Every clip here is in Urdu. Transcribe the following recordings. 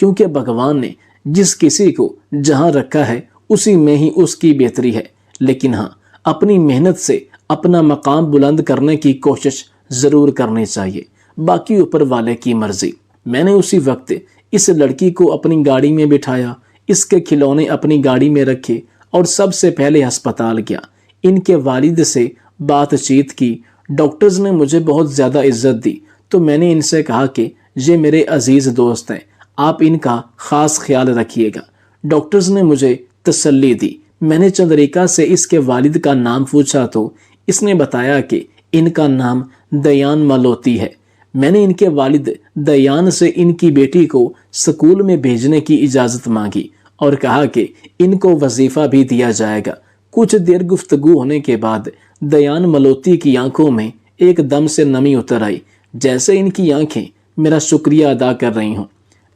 کیونکہ بھگوان نے جس کسی کو جہاں رکھا ہے اسی میں ہی اس کی بہتری ہے، لیکن ہاں اپنی محنت سے اپنا مقام بلند کرنے کی کوشش ضرور کرنی چاہیے، باقی اوپر والے کی مرضی۔ میں نے اسی وقت اس لڑکی کو اپنی گاڑی میں بٹھایا، اس کے کھلونے اپنی گاڑی میں رکھے اور سب سے پہلے ہسپتال گیا۔ ان کے والد سے بات چیت کی۔ ڈاکٹرز نے مجھے بہت زیادہ عزت دی، تو میں نے ان سے کہا کہ یہ میرے عزیز دوست ہیں، آپ ان کا خاص خیال رکھیے گا۔ ڈاکٹرز نے مجھے تسلی دی۔ میں نے چندریکا سے اس کے والد کا نام پوچھا تو اس نے بتایا کہ ان کا نام دیان ملوتی ہے۔ میں نے ان کے والد دیان سے ان کی بیٹی کو سکول میں بھیجنے کی اجازت مانگی اور کہا کہ ان کو وظیفہ بھی دیا جائے گا۔ کچھ دیر گفتگو ہونے کے بعد دیان ملوتی کی آنکھوں میں ایک دم سے نمی اتر آئی، جیسے ان کی آنکھیں میرا شکریہ ادا کر رہی ہوں۔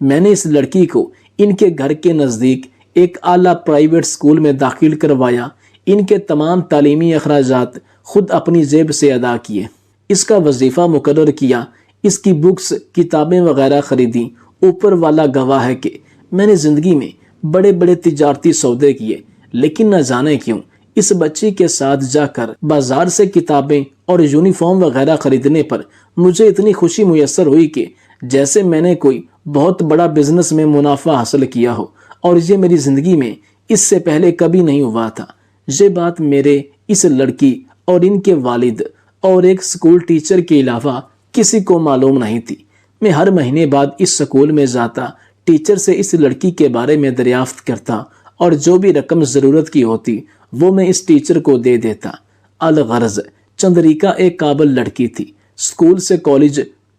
میں نے اس لڑکی کو ان کے گھر کے نزدیک ایک اعلیٰ پرائیویٹ سکول میں داخل کروایا۔ ان کے تمام تعلیمی اخراجات خود اپنی جیب سے ادا کیے، اس کا وظیفہ مقرر کیا، اس کی بکس کتابیں وغیرہ خریدیں۔ اوپر والا گواہ ہے کہ میں نے زندگی میں بڑے بڑے تجارتی سودے کیے، لیکن نہ جانے کیوں اس بچی کے ساتھ جا کر بازار سے کتابیں اور یونیفارم وغیرہ خریدنے پر مجھے اتنی خوشی میسر ہوئی کہ جیسے میں نے کوئی بہت بڑا بزنس میں منافع حاصل کیا ہو، اور یہ میری زندگی میں اس سے پہلے کبھی نہیں ہوا تھا۔ یہ بات میرے اس لڑکی اور ان کے والد اور ایک سکول ٹیچر کے علاوہ کسی کو معلوم نہیں تھی۔ میں ہر مہینے بعد اس سکول میں جاتا، ٹیچر سے اس لڑکی کے بارے میں دریافت کرتا اور جو بھی رقم ضرورت کی ہوتی وہ میں اس ٹیچر کو دے دیتا۔ الغرض چندریکا ایک قابل لڑکی تھی۔ سکول سے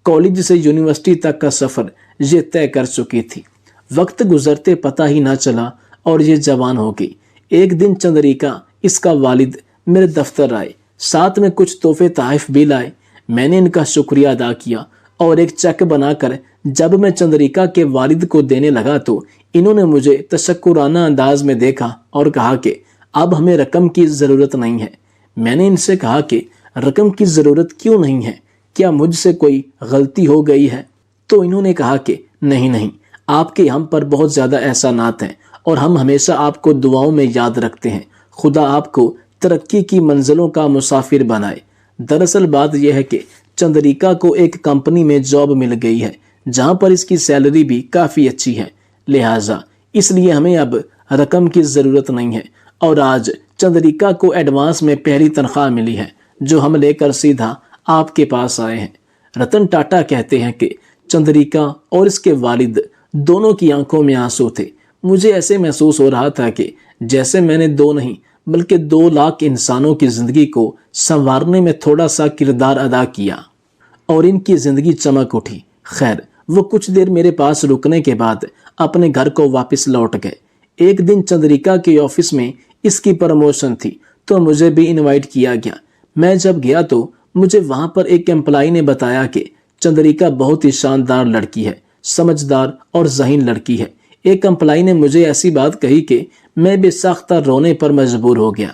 کالج سے یونیورسٹی تک کا سفر یہ طے کر چکی تھی۔ وقت گزرتے پتہ ہی نہ چلا اور یہ جوان ہو گئی۔ ایک دن چندریکا اس کا والد میرے دفتر آئے، ساتھ میں کچھ تحفے تحائف بھی لائے۔ میں نے ان کا شکریہ ادا کیا اور ایک چیک بنا کر جب میں چندریکا کے والد کو دینے لگا تو انہوں نے مجھے تشکرانہ انداز میں دیکھا اور کہا کہ اب ہمیں رقم کی ضرورت نہیں ہے۔ میں نے ان سے کہا کہ رقم کی ضرورت کیوں نہیں ہے؟ کیا مجھ سے کوئی غلطی ہو گئی ہے؟ تو انہوں نے کہا کہ نہیں، آپ کے ہم پر بہت زیادہ احسانات ہیں اور ہم ہمیشہ آپ کو دعاؤں میں یاد رکھتے ہیں۔ خدا آپ کو ترقی کی منزلوں کا مسافر بنائے۔ دراصل بات یہ ہے کہ چندریکا کو ایک کمپنی میں جاب مل گئی ہے جہاں پر اس کی سیلری بھی کافی اچھی ہے، لہٰذا اس لیے ہمیں اب رقم کی ضرورت نہیں ہے۔ اور آج چندریکا کو ایڈوانس میں پہلی تنخواہ ملی ہے جو ہم لے کر سیدھا آپ کے پاس آئے ہیں۔ رتن ٹاٹا کہتے ہیں کہ چندریکا اور اس کے والد دونوں کی آنکھوں میں آنسو تھے۔ مجھے ایسے محسوس ہو رہا تھا کہ جیسے میں نے 2 نہیں بلکہ 2 لاکھ انسانوں کی زندگی کو سنوارنے میں تھوڑا سا کردار ادا کیا اور ان کی زندگی چمک اٹھی۔ خیر، وہ کچھ دیر میرے پاس رکنے کے بعد اپنے گھر کو واپس لوٹ گئے۔ ایک دن چندریکا کے آفس میں اس کی پروموشن تھی تو مجھے بھی انوائٹ کیا گیا۔ میں جب گیا تو مجھے وہاں پر ایک امپلائی نے بتایا کہ چندریکا بہت ہی شاندار لڑکی ہے، سمجھدار اور ذہین لڑکی ہے۔ ایک امپلائی نے مجھے ایسی بات کہی کہ میں بے ساختہ رونے پر مجبور ہو گیا۔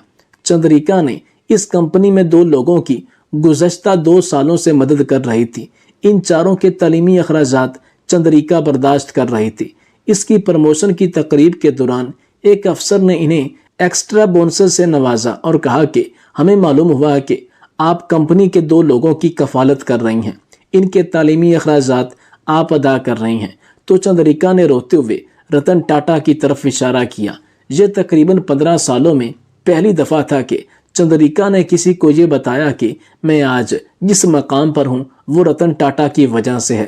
چندریکا نے اس کمپنی میں 2 لوگوں کی گزشتہ 2 سالوں سے مدد کر رہی تھی۔ ان چاروں کے تعلیمی اخراجات چندریکا برداشت کر رہی تھی۔ اس کی پروموشن کی تقریب کے دوران ایک افسر نے انہیں ایکسٹرا بونسز سے نوازا اور کہا کہ ہمیں معلوم ہوا کہ آپ کمپنی کے 2 لوگوں کی کفالت کر رہی ہیں، ان کے تعلیمی اخراجات آپ ادا کر رہی ہیں۔ تو چندریکا نے روتے ہوئے رتن ٹاٹا کی طرف اشارہ کیا۔ یہ تقریباً 15 سالوں میں پہلی دفعہ تھا کہ چندریکا نے کسی کو یہ بتایا کہ میں آج جس مقام پر ہوں وہ رتن ٹاٹا کی وجہ سے ہے۔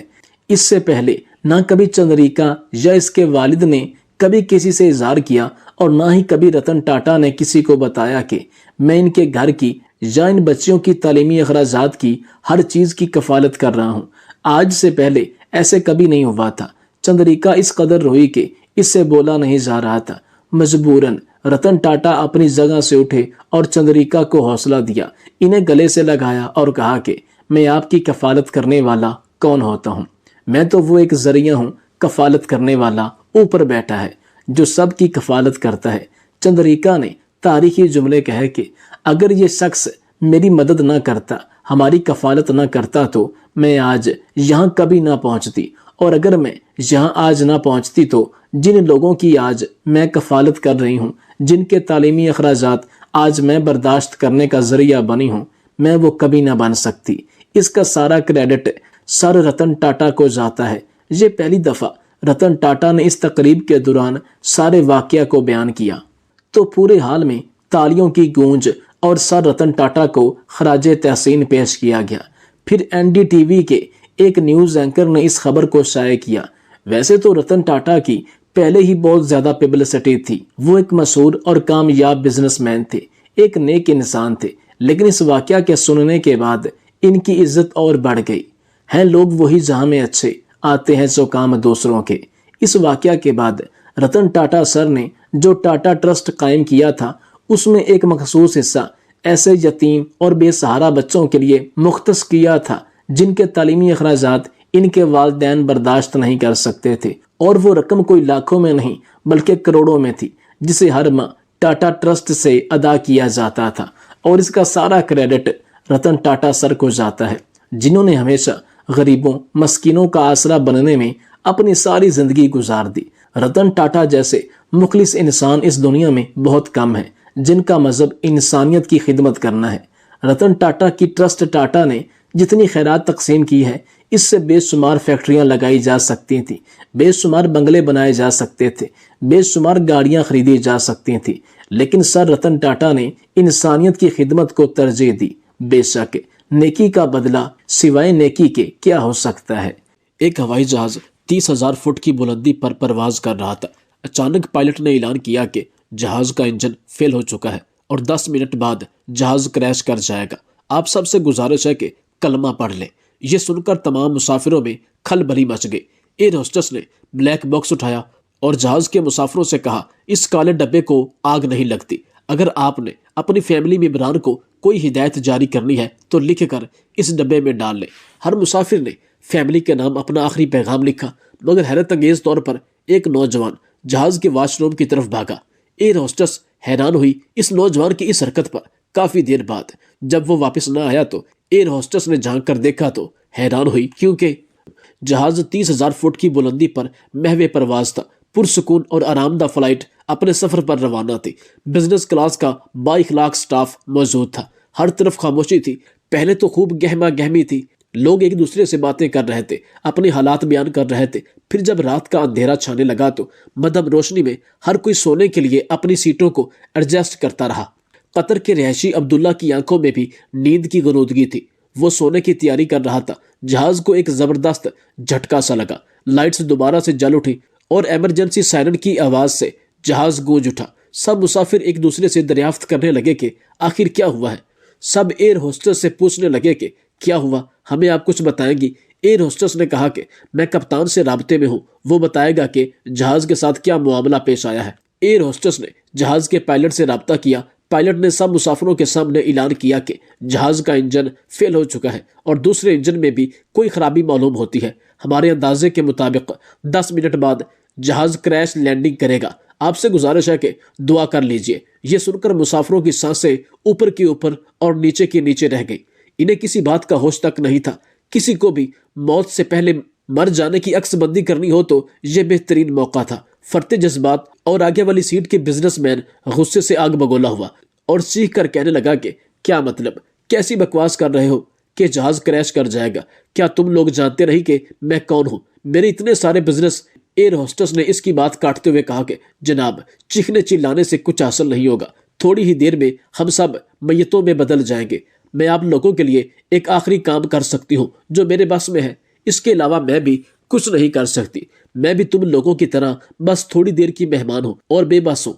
اس سے پہلے نہ کبھی چندریکا یا اس کے والد نے کبھی کسی سے اظہار کیا اور نہ ہی کبھی رتن ٹاٹا نے کسی کو بتایا کہ میں ان کے گھر کی یا ان بچیوں کی تعلیمی اخراجات کی ہر چیز کی کفالت کر رہا ہوں۔ آج سے پہلے ایسے کبھی نہیں ہوا تھا۔ چندریکا اس قدر روئی کہ اس سے بولا نہیں جا رہا تھا۔ مجبوراً رتن ٹاٹا اپنی جگہ سے اٹھے اور چندریکا کو حوصلہ دیا، انہیں گلے سے لگایا اور کہا کہ میں آپ کی کفالت کرنے والا کون ہوتا ہوں؟ میں تو وہ ایک ذریعہ ہوں، کفالت کرنے والا اوپر بیٹھا ہے جو سب کی کفالت کرتا ہے۔ چندریکا نے تاریخی جملے کہے کہ اگر یہ شخص میری مدد نہ کرتا، ہماری کفالت نہ کرتا تو میں آج یہاں کبھی نہ پہنچتی اور اگر میں یہاں آج نہ پہنچتی تو جن لوگوں کی آج میں کفالت کر رہی ہوں، جن کے تعلیمی اخراجات آج میں برداشت کرنے کا ذریعہ بنی ہوں، میں وہ کبھی نہ بن سکتی۔ اس کا سارا کریڈٹ سر رتن ٹاٹا کو جاتا ہے۔ یہ پہلی دفعہ رتن ٹاٹا نے اس تقریب کے دوران سارے واقعہ کو بیان کیا تو پورے حال میں تالیوں کی گونج اور سر رتن ٹاٹا کو خراج تحسین پیش کیا گیا۔ پھر این ڈی ٹی وی کے ایک نیوز اینکر نے اس خبر کو شائع کیا۔ ویسے تو رتن ٹاٹا کی پہلے ہی بہت زیادہ پبلسٹی تھی، وہ ایک مشہور اور کامیاب بزنس مین تھے، ایک نیک انسان تھے، لیکن اس واقعہ کے سننے کے بعد ان کی عزت اور بڑھ گئی۔ ہیں لوگ وہی جہاں میں اچھے، آتے ہیں سو کام دوسروں کے۔ اس واقعہ کے بعد رتن ٹاٹا سر نے جو ٹاٹا ٹرسٹ قائم کیا تھا، اس میں ایک مخصوص حصہ ایسے یتیم اور بے سہارا بچوں کے لیے مختص کیا تھا جن کے تعلیمی اخراجات ان کے والدین برداشت نہیں کر سکتے تھے، اور وہ رقم کوئی لاکھوں میں نہیں بلکہ کروڑوں میں تھی، جسے ہر ماہ ٹاٹا ٹرسٹ سے ادا کیا جاتا تھا، اور اس کا سارا کریڈٹ رتن ٹاٹا سر کو جاتا ہے، جنہوں نے ہمیشہ غریبوں مسکینوں کا آسرا بننے میں اپنی ساری زندگی گزار دی۔ رتن ٹاٹا جیسے مخلص انسان اس دنیا میں بہت کم ہیں جن کا مذہب انسانیت کی خدمت کرنا ہے۔ رتن ٹاٹا کی ٹرسٹ ٹاٹا نے جتنی خیرات تقسیم کی ہے، اس سے بے شمار فیکٹریاں لگائی جا سکتی تھیں، بے شمار بنگلے بنائے جا سکتے تھے، بے شمار گاڑیاں خریدی جا سکتی تھیں، لیکن سر رتن ٹاٹا نے انسانیت کی خدمت کو ترجیح دی۔ بے شک نیکی کا بدلہ سوائے نیکی کے کیا ہو سکتا ہے۔ ایک ہوائی جہاز 30,000 فٹ کی بلندی پر پرواز کر رہا تھا۔ اچانک پائلٹ نے اعلان کیا کہ جہاز کا انجن فیل ہو چکا ہے اور 10 منٹ بعد جہاز کریش کر جائے گا۔ آپ سب سے گزارش ہے کہ کلمہ پڑھ لیں۔ یہ سن کر تمام مسافروں میں کھلبلی مچ گئی۔ ایئر ہوسٹس نے بلیک باکس اٹھایا اور جہاز کے مسافروں سے کہا، اس کالے ڈبے کو آگ نہیں لگتی۔ اگر آپ نے اپنی فیملی ممبران کو کوئی ہدایت جاری کرنی ہے تو لکھ کر اس ڈبے میں ڈال لیں۔ ہر مسافر نے فیملی کے نام اپنا آخری پیغام لکھا، مگر حیرت انگیز طور پر ایک نوجوان جہاز کے واش روم کی طرف بھاگا۔ ایئر ہوسٹس حیران ہوئی اس نوجوان کی اس حرکت پر۔ کافی دیر بعد جب وہ واپس نہ آیا تو ایئر ہوسٹس نے جھانک کر دیکھا تو حیران ہوئی، کیونکہ جہاز 30,000 فٹ کی بلندی پر محو پرواز تھا۔ پرسکون اور آرام دہ فلائٹ اپنے سفر پر روانہ تھی۔ بزنس کلاس کا با اخلاق سٹاف موجود تھا۔ ہر طرف خاموشی تھی۔ پہلے تو خوب گہما گہمی تھی، لوگ ایک دوسرے سے باتیں کر رہے تھے، اپنے حالات بیان کر رہے تھے۔ پھر جب رات کا اندھیرا چھانے لگا تو مدھم روشنی میں ہر کوئی سونے کے لیے اپنی سیٹوں کو ایڈجسٹ کرتا رہا۔ قطر کے رہائشی عبداللہ کی آنکھوں میں بھی نیند کی غنودگی تھی۔ وہ سونے کی تیاری کر رہا تھا۔ جہاز کو ایک زبردست جھٹکا سا لگا، لائٹس دوبارہ سے جل اٹھی اور ایمرجنسی سائرن کی آواز سے جہاز گونج اٹھا۔ سب مسافر ایک دوسرے سے دریافت کرنے لگے کہ آخر کیا ہوا ہے۔ سب ایئر ہوسٹس سے پوچھنے لگے کہ کیا ہوا، ہمیں آپ کچھ بتائیں گی؟ ایئر ہوسٹس نے کہا کہ میں کپتان سے رابطے میں ہوں، وہ بتائے گا کہ جہاز کے ساتھ کیا معاملہ پیش آیا ہے۔ ایئر ہوسٹس نے جہاز کے پائلٹ سے رابطہ کیا۔ پائلٹ نے سب مسافروں کے سامنے اعلان کیا کہ جہاز کا انجن فیل ہو چکا ہے اور دوسرے انجن میں بھی کوئی خرابی معلوم ہوتی ہے۔ ہمارے اندازے کے مطابق 10 منٹ بعد جہاز کریش لینڈنگ کرے گا۔ آپ سے گزارش ہے کہ دعا کر لیجئے۔ یہ سن کر مسافروں کی سانسیں اوپر کی اوپر اور نیچے کی نیچے رہ گئی۔ انہیں کسی بات کا ہوش تک نہیں تھا۔ کسی کو بھی موت سے پہلے مر جانے کی عکس بندی کرنی ہو تو یہ بہترین موقع تھا۔ فرتے جذبات اور آگے والی سیٹ کے بزنس مین غصے سے آگ بگولا ہوا اور چیخ کر کہنے لگا کہ کیا مطلب، کیسی بکواس کر رہے ہو کہ جہاز کریش کر جائے گا؟ کیا تم لوگ جانتے نہیں کہ میں کون ہوں؟ میرے اتنے سارے بزنس۔ ایئر ہوسٹس نے اس کی بات کاٹتے ہوئے کہا کہ جناب، چیخنے چلانے سے کچھ حاصل نہیں ہوگا۔ تھوڑی ہی دیر میں ہم سب میتوں میں بدل جائیں گے۔ میں آپ لوگوں کے لیے ایک آخری کام کر سکتی ہوں جو میرے بس میں ہے، اس کے علاوہ میں بھی کچھ نہیں کر سکتی۔ میں بھی تم لوگوں کی طرح بس تھوڑی دیر کی مہمان ہوں اور بے بس ہوں۔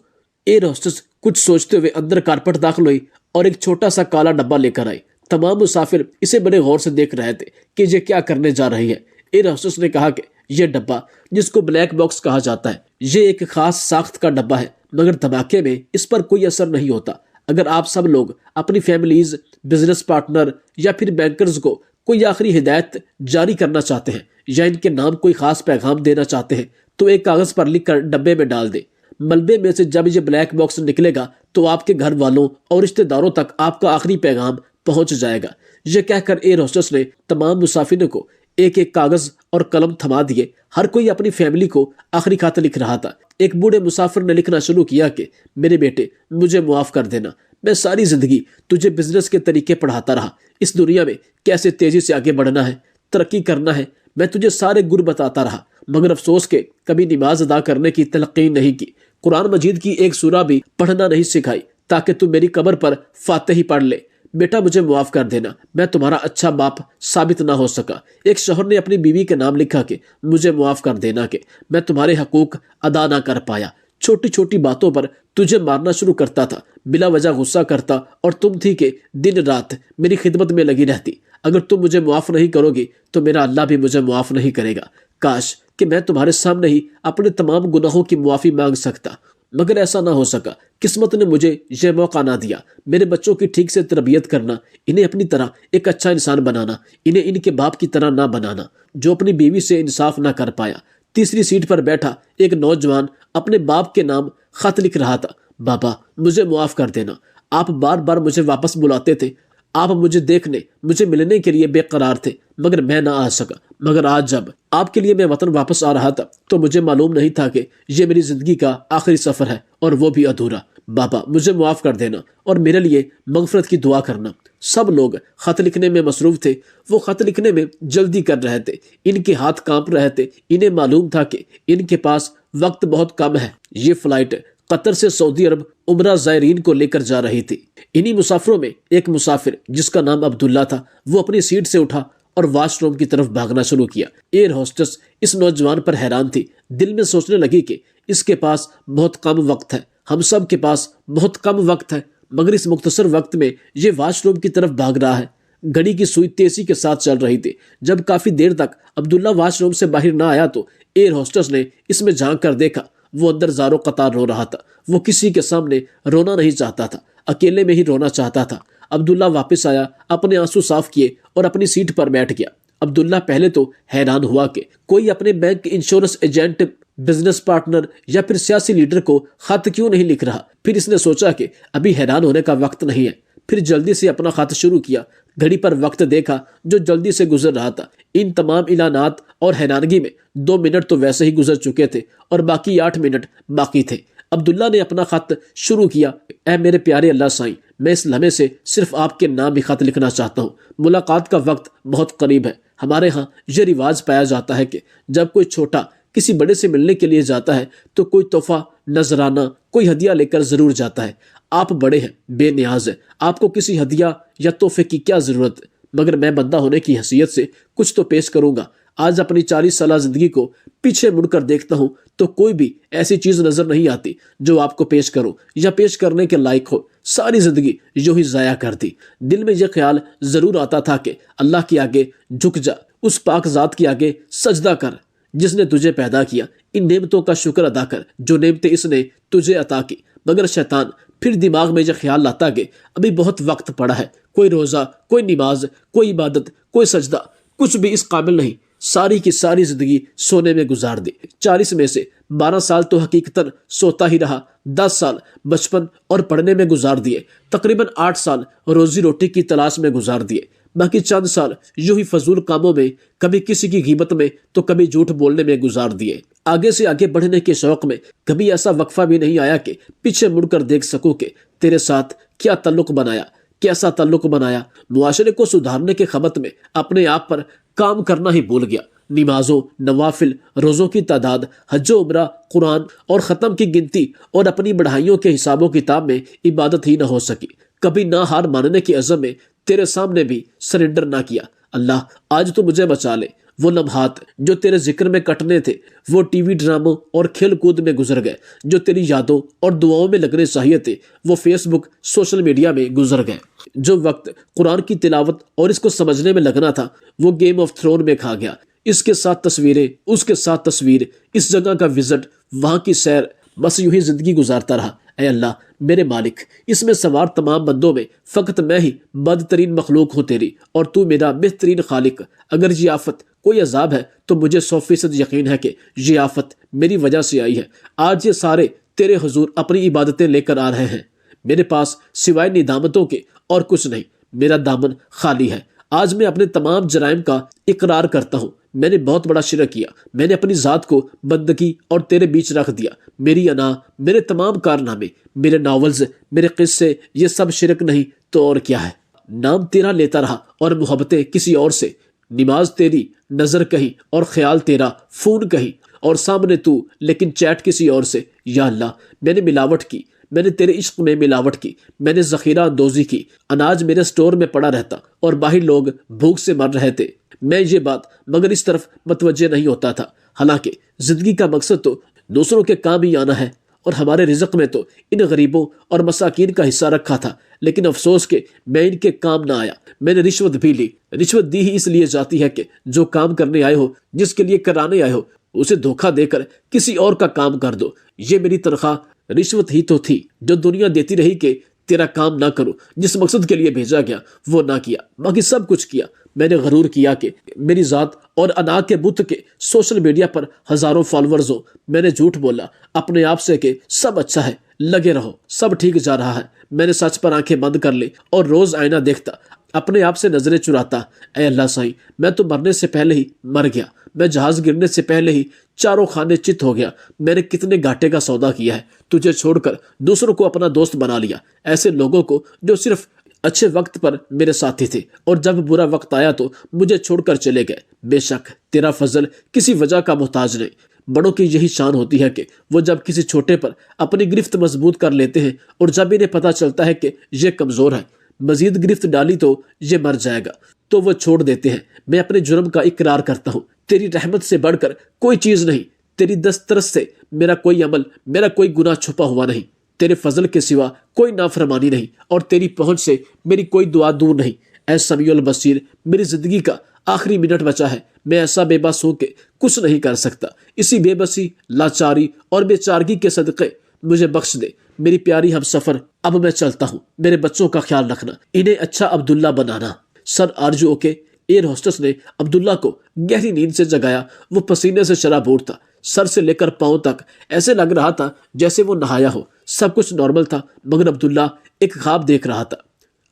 ایئر ہوسٹس کچھ سوچتے ہوئے اندر کارپٹ داخل ہوئی اور ایک چھوٹا سا کالا ڈبہ لے کر آئی۔ تمام مسافر اسے بڑے غور سے دیکھ رہے تھے کہ یہ کیا کرنے جا رہی ہے۔ ایئر ہوسٹس نے کہا کہ یہ ڈبہ، جس کو بلیک باکس کہا جاتا ہے، یہ ایک خاص ساخت کا ڈبہ ہے، مگر دھماکے میں اس پر کوئی اثر نہیں ہوتا۔ اگر آپ سب لوگ اپنی فیملیز، بزنس پارٹنر یا پھر بینکرز کو کوئی آخری ہدایت جاری کرنا چاہتے ہیں یا ان کے نام کوئی خاص پیغام دینا چاہتے ہیں تو ایک کاغذ پر لکھ کر ڈبے میں ڈال دیں۔ ملبے میں سے جب یہ بلیک باکس نکلے گا تو آپ کے گھر والوں اور رشتہ داروں تک آپ کا آخری پیغام پہنچ جائے گا۔ یہ کہہ کر ایئر ہوسٹس نے تمام مسافروں کو ایک ایک کاغذ اور قلم تھما دیے، ہر کوئی اپنی فیملی کو آخری خط لکھ رہا تھا۔ ایک بوڑھے مسافر نے لکھنا شروع کیا کہ میرے بیٹے، مجھے معاف کر دینا، میں ساری زندگی تجھے بزنس کے طریقے پڑھاتا رہا، اس دنیا میں کیسے تیزی سے آگے بڑھنا ہے، ترقی کرنا ہے، میں تجھے سارے گر بتاتا رہا، مگر افسوس کہ کبھی نماز ادا کرنے کی تلقین نہیں کی، قرآن مجید کی ایک سورہ بھی پڑھنا نہیں سکھائی تاکہ تم میری قبر پر فاتحی پڑھ لے۔ بیٹا مجھے معاف کر دینا، میں تمہارا اچھا باپ ثابت نہ ہو سکا۔ ایک شوہر نے اپنی بیوی کے نام لکھا کہ مجھے معاف کر دینا کہ میں تمہارے حقوق ادا نہ کر پایا، چھوٹی چھوٹی باتوں پر تجھے مارنا شروع کرتا تھا، بلا وجہ غصہ کرتا، اور تم تھی کہ دن رات میری خدمت میں لگی رہتی۔ اگر تم مجھے معاف نہیں کرو گی تو میرا اللہ بھی مجھے معاف نہیں کرے گا۔ کاش کہ میں تمہارے سامنے ہی اپنے تمام گناہوں کی معافی مانگ سکتا، مگر ایسا نہ ہو سکا۔ قسمت نے مجھے یہ موقع نہ دیا۔ میرے بچوں کی ٹھیک سے تربیت کرنا، انہیں اپنی طرح ایک اچھا انسان بنانا، انہیں ان کے باپ کی طرح نہ بنانا جو اپنی بیوی سے انصاف نہ کر پایا۔ تیسری سیٹ پر بیٹھا ایک نوجوان اپنے باپ کے نام خط لکھ رہا تھا، بابا مجھے معاف کر دینا، آپ بار بار مجھے واپس بلاتے تھے، آپ مجھے دیکھنے، مجھے ملنے کے لیے بے قرار تھے، مگر میں نہ آ سکا۔ مگر آج جب آپ کے لیے میں وطن واپس آ رہا تھا تو مجھے معلوم نہیں تھا کہ یہ میری زندگی کا آخری سفر ہے، اور وہ بھی ادھورا۔ بابا مجھے معاف کر دینا اور میرے لیے مغفرت کی دعا کرنا۔ سب لوگ خط لکھنے میں مصروف تھے، وہ خط لکھنے میں جلدی کر رہے تھے، ان کے ہاتھ کانپ رہے تھے، انہیں معلوم تھا کہ ان کے پاس وقت بہت کم ہے۔ یہ فلائٹ قطر سے سعودی عرب عمرہ زائرین کو لے کر جا رہی تھی۔ انہی مسافروں میں ایک مسافر جس کا نام عبداللہ تھا، وہ اپنی سیٹ سے اٹھا اور واش روم کی طرف بھاگنا شروع کیا۔ ایئر ہوسٹس اس نوجوان پر حیران تھی، دل میں سوچنے لگی کہ اس کے پاس بہت کم وقت ہے، ہم سب کے پاس بہت کم وقت ہے، مگر اس مختصر وقت میں یہ واش روم کی طرف بھاگ رہا ہے۔ گھڑی کی سوئی تیزی کے ساتھ چل رہی تھی۔ جب کافی دیر تک عبداللہ واش روم سے باہر نہ آیا تو ایئر ہوسٹس نے اس میں جھانک کر دیکھا، وہ اندر زاروں قطار رو رہا تھا۔ وہ کسی کے سامنے رونا نہیں چاہتا تھا، اکیلے میں ہی رونا چاہتا تھا۔ عبداللہ واپس آیا، اپنے آنسو صاف کیے اور اپنی سیٹ پر بیٹھ گیا۔ عبداللہ پہلے تو حیران ہوا کہ کوئی اپنے bank insurance agent, business partner یا پھر سیاسی لیڈر کو خط کیوں نہیں لکھ رہا۔ پھر اس نے سوچا کہ ابھی حیران ہونے کا وقت نہیں ہے، پھر جلدی سے اپنا خط شروع کیا۔ گھڑی پر وقت دیکھا جو جلدی سے گزر رہا تھا۔ ان تمام اعلانات اور حیرانگی میں 2 منٹ تو ویسے ہی گزر چکے تھے اور باقی 8 منٹ باقی تھے۔ عبداللہ نے اپنا خط شروع کیا، اے میرے پیارے اللہ سائیں، میں اس لمحے سے صرف آپ کے نام ہی خط لکھنا چاہتا ہوں۔ ملاقات کا وقت بہت قریب ہے۔ ہمارے ہاں یہ رواج پایا جاتا ہے کہ جب کوئی چھوٹا کسی بڑے سے ملنے کے لیے جاتا ہے تو کوئی تحفہ، نذرانہ، کوئی ہدیہ لے کر ضرور جاتا ہے۔ آپ بڑے ہیں، بے نیاز ہیں، آپ کو کسی ہدیہ یا تحفے کی کیا ضرورت ہے، مگر میں بندہ ہونے کی حیثیت سے کچھ تو پیش کروں گا۔ آج اپنی 40 سالہ زندگی کو پیچھے مڑ کر دیکھتا ہوں تو کوئی بھی ایسی چیز نظر نہیں آتی جو آپ کو پیش کروں یا پیش کرنے کے لائق ہو۔ ساری زندگی یوں ہی ضائع کر دی۔ دل میں یہ خیال ضرور آتا تھا کہ اللہ کے آگے جھک جا، اس پاک ذات کے آگے سجدہ کر جس نے تجھے پیدا کیا، ان نعمتوں کا شکر ادا کر جو نعمتیں اس نے تجھے عطا کی۔ مگر شیطان پھر دماغ میں یہ خیال لاتا کہ ابھی بہت وقت پڑا ہے، کوئی روزہ، کوئی نماز، کوئی عبادت، کوئی سجدہ، کچھ بھی اس قابل نہیں۔ ساری کی ساری زندگی سونے میں گزار دی۔ 40 میں سے 12 سال تو حقیقتاً سوتا ہی رہا، 10 سال بچپن اور پڑھنے میں گزار دیے، تقریباً 8 سال روزی روٹی کی تلاش میں گزار دیے، باقی چند سال یوں ہی فضول کاموں میں، کبھی کسی کی غیبت میں تو کبھی جھوٹ بولنے میں گزار دیے۔ آگے سے آگے بڑھنے کے شوق میں کبھی ایسا وقفہ بھی نہیں آیا کہ پیچھے مڑ کر دیکھ سکوں کہ تیرے ساتھ کیا تعلق بنایا، کیسا تعلق بنایا۔ معاشرے کو سدھارنے کے خبت میں اپنے آپ پر کام کرنا ہی بھول گیا۔ نمازوں، نوافل، روزوں کی تعداد، حج و عمرہ، قرآن اور ختم کی گنتی اور اپنی بڑھائیوں کے حساب و کتاب میں عبادت ہی نہ ہو سکی۔ کبھی نہ ہار ماننے کے عزم میں تیرے سامنے بھی سرنڈر نہ کیا۔ اللہ آج تو مجھے بچا لے۔ وہ لمحات جو تیرے ذکر میں کٹنے تھے وہ ٹی وی ڈراموں اور کھیل کود میں گزر گئے، جو تیری یادوں اور دعاؤں میں لگنے چاہیے تھے وہ فیس بک، سوشل میڈیا میں گزر گئے۔ جو وقت قرآن کی تلاوت اور اس کو سمجھنے میں لگنا تھا وہ گیم آف تھرون میں کھا گیا۔ اس کے ساتھ تصویریں، اس کے ساتھ تصویر، اس جگہ کا وزٹ، وہاں کی سیر، بس یوں ہی زندگی گزارتا رہا۔ اے اللہ میرے مالک، اس میں سوار تمام بندوں میں فقط میں ہی بدترین مخلوق ہوں تیری، اور تو میرا بہترین خالق۔ اگر یہ آفت کوئی عذاب ہے تو مجھے 100% یقین ہے کہ یہ آفت میری وجہ سے آئی ہے۔ آج یہ سارے تیرے حضور اپنی عبادتیں لے کر آ رہے ہیں، میرے پاس سوائے ندامتوں کے اور کچھ نہیں، میرا دامن خالی ہے۔ آج میں اپنے تمام جرائم کا اقرار کرتا ہوں۔ میں نے بہت بڑا شرک کیا، میں نے اپنی ذات کو بندگی اور تیرے بیچ رکھ دیا۔ میری انا، میرے تمام کارنامے، میرے ناولز، میرے قصے، یہ سب شرک نہیں تو اور کیا ہے؟ نام تیرا لیتا رہا اور محبتیں کسی اور سے، نماز تیری، نظر کہیں اور خیال تیرا، فون کہیں اور سامنے تو لیکن چیٹ کسی اور سے۔ یا اللہ، میں نے ملاوٹ کی، میں نے تیرے عشق میں ملاوٹ کی، میں نے ذخیرہ اندوزی کی، اناج میرے سٹور میں پڑا رہتا اور باہر لوگ بھوک سے مر رہے تھے، میں یہ بات مگر اس طرف متوجہ نہیں ہوتا تھا۔ حالانکہ زندگی کا مقصد تو دوسروں کے کام ہی آنا ہے، اور ہمارے رزق میں تو ان غریبوں اور مساکین کا حصہ رکھا تھا، لیکن افسوس کہ میں ان کے کام نہ آیا۔ میں نے رشوت بھی لی۔ رشوت دی ہی اس لیے جاتی ہے کہ جو کام کرنے آئے ہو، جس کے لیے کرانے آئے ہو، اسے دھوکہ دے کر کسی اور کا کام کر دو۔ یہ میری تنخواہ رشوت ہی تو تھی جو دنیا دیتی رہی کہ تیرا کام نہ کرو، جس مقصد کے لیے بھیجا گیا وہ نہ کیا، باقی سب کچھ کیا۔ میں نے غرور کیا کہ میری ذات اور انا کے بت کے سوشل میڈیا پر ہزاروں فالورز ہو۔ میں نے جھوٹ بولا اپنے آپ سے کہ سب اچھا ہے، لگے رہو، سب ٹھیک جا رہا ہے۔ میں نے سچ پر آنکھیں بند کر لی اور روز آئینہ دیکھتا، اپنے آپ سے نظریں چراتا۔ اے اللہ سائیں، میں تو مرنے سے پہلے ہی مر گیا، میں جہاز گرنے سے پہلے ہی چاروں خانے چت ہو گیا۔ میں نے کتنے گھاٹے کا سودا کیا ہے، تجھے چھوڑ کر دوسروں کو اپنا دوست بنا لیا، ایسے لوگوں کو جو صرف اچھے وقت پر میرے ساتھی تھے اور جب برا وقت آیا تو مجھے چھوڑ کر چلے گئے۔ بے شک تیرا فضل کسی وجہ کا محتاج نہیں۔ بڑوں کی یہی شان ہوتی ہے کہ وہ جب کسی چھوٹے پر اپنی گرفت مضبوط کر لیتے ہیں اور جب انہیں پتہ چلتا ہے کہ یہ کمزور ہے، مزید گرفت ڈالی تو یہ مر جائے گا، تو وہ چھوڑ دیتے ہیں۔ میں اپنے جرم کا اقرار کرتا ہوں، تیری رحمت سے بڑھ کر کوئی چیز نہیں، تیری دسترس سے میرا کوئی عمل، میرا کوئی گناہ چھپا ہوا نہیں، تیرے فضل کے سوا کوئی نافرمانی نہیں، اور تیری پہنچ سے میری کوئی دعا دور نہیں۔ اے سمیع البصیر، میری زندگی کا آخری منٹ بچا ہے، میں ایسا بے بس ہوں کہ کچھ نہیں کر سکتا۔ اسی بے بسی، لاچاری اور بے چارگی کے صدقے مجھے بخش دے۔ میری پیاری ہم سفر، اب میں چلتا ہوں، میرے بچوں کا خیال رکھنا، انہیں اچھا عبداللہ بنانا۔ سر آرجو کے ایئر ہوسٹس نے عبداللہ کو گہری نیند سے جگایا۔ وہ پسینے سے شرابور تھا، سر سے لے کر پاؤں تک ایسے لگ رہا تھا جیسے وہ نہایا ہو۔ سب کچھ نارمل تھا مگر عبداللہ ایک خواب دیکھ رہا تھا۔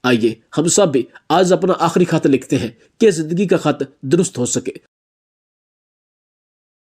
آئیے ہم سب بھی آج اپنا آخری خط لکھتے ہیں کہ زندگی کا خط درست ہو سکے۔